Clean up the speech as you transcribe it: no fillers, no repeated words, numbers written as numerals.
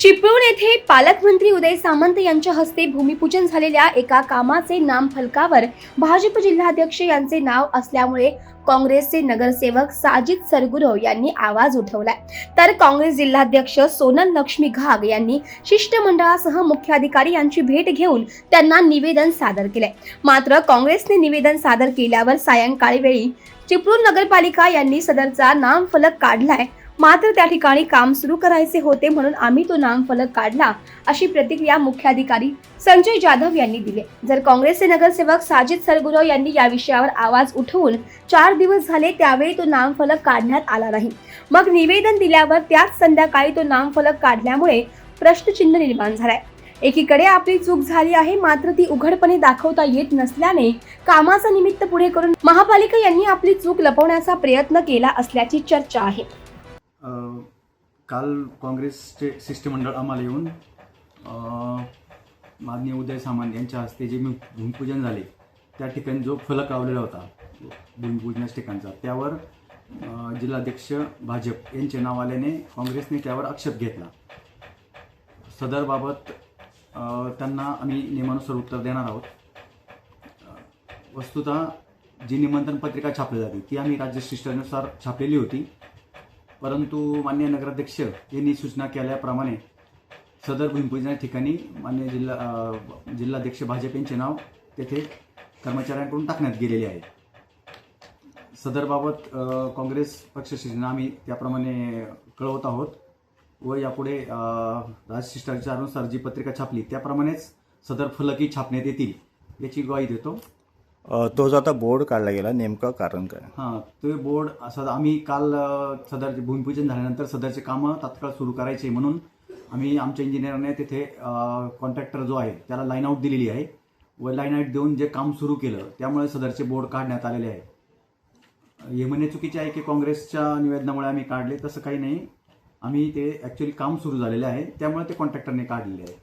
चिपळूण येथे पालकमंत्री उदय सामंत यांच्या हस्ते भूमिपूजन झालेल्या एका कामाचे नामफलकावर भाजप जिल्हाध्यक्ष यांचे नाव असल्यामुळे काँग्रेसचे नगरसेवक साजिद सरगुरव यांनी आवाज उठवलाय। तर काँग्रेस जिल्हाध्यक्ष सोनल लक्ष्मी घाग यांनी शिष्टमंडळासह मुख्याधिकारी यांची भेट घेऊन त्यांना निवेदन सादर केले। मात्र काँग्रेसने निवेदन सादर केल्यावर सायंकाळी वेळी चिपळूण नगरपालिका यांनी सदरचा नामफलक काढलाय। मात्र त्या ठिकाणी काम सुरू करायचे होते म्हणून आम्ही तो नामफलक काढला, अशी प्रतिक्रिया मुख्याधिकारी संजय जाधव यांनी दिली। जर काँग्रेसचे नगरसेवक साजिद सरगुरव यांनी या विषयावर आवाज उठवून 4 दिवस झाले त्यावेळी तो नामफलक काढण्यात आला नाही। मग निवेदन दिल्यावर त्याच संध्याकाळी तो नामफलक काढल्यामुळे प्रश्नचिन्ह निर्माण झालाय। एकीकडे आपली चूक झाली आहे, मात्र ती उघडपणे दाखवता येत नसल्याने कामाचा निमित्त पुढे करून महापालिका यांनी आपली चूक लपवण्याचा प्रयत्न केला असल्याची चर्चा आहे। काल काँग्रेसचे शिष्टमंडळ आम्हाला येऊन माननीय उदय सामंत यांच्या हस्ते जे भूमिपूजन झाले त्या ठिकाणी जो फलक लावलेला होता भूमिपूजनाच्या ठिकाणचा, त्यावर जिल्हाध्यक्ष भाजप यांचे नाव आल्याने काँग्रेसने त्यावर आक्षेप घेतला। सदरबाबत त्यांना आम्ही नियमानुसार उत्तर देणार आहोत। वस्तुतः जी निमंत्रण पत्रिका छापली जाते ती आम्ही राज्य शिष्टानुसार छापलेली होती, परंतु माननीय नगराध्यक्ष यांनी सूचना केल्याप्रमाणे सदर भूमिपूजनाच्या ठिकाणी माननीय जिल्हाध्यक्ष भाजप यांचे नाव तेथे कर्मचाऱ्यांकडून टाकण्यात गेलेले आहे। सदरबाबत काँग्रेस पक्षश्रेष्ठींना आम्ही त्याप्रमाणे कळवत आहोत व यापुढे राजशिष्टाचारानुसार जी पत्रिका छापली त्याप्रमाणेच सदर फलकही छापण्यात येतील याची ग्वाही देतो। तो जो आता बोर्ड काढला गेला, नेमकं कारण काय? तो बोर्ड आम्ही काल सदरचे भूमिपूजन झाल्यानंतर सदरचे कामं तात्काळ सुरू करायचे म्हणून आम्ही आमच्या इंजिनियरने तिथे कॉन्ट्रॅक्टर जो आहे त्याला लाईन आऊट दिलेली आहे व लाईन आऊट देऊन जे काम सुरू केलं त्यामुळे सदरचे बोर्ड काढण्यात आलेले आहे। हे म्हणणे चुकीचे आहे की काँग्रेसच्या निवेदनामुळे आम्ही काढले, तसं काही नाही। आम्ही ते ॲक्च्युली काम सुरू झालेले आहे त्यामुळे ते कॉन्ट्रॅक्टरने काढलेले आहे।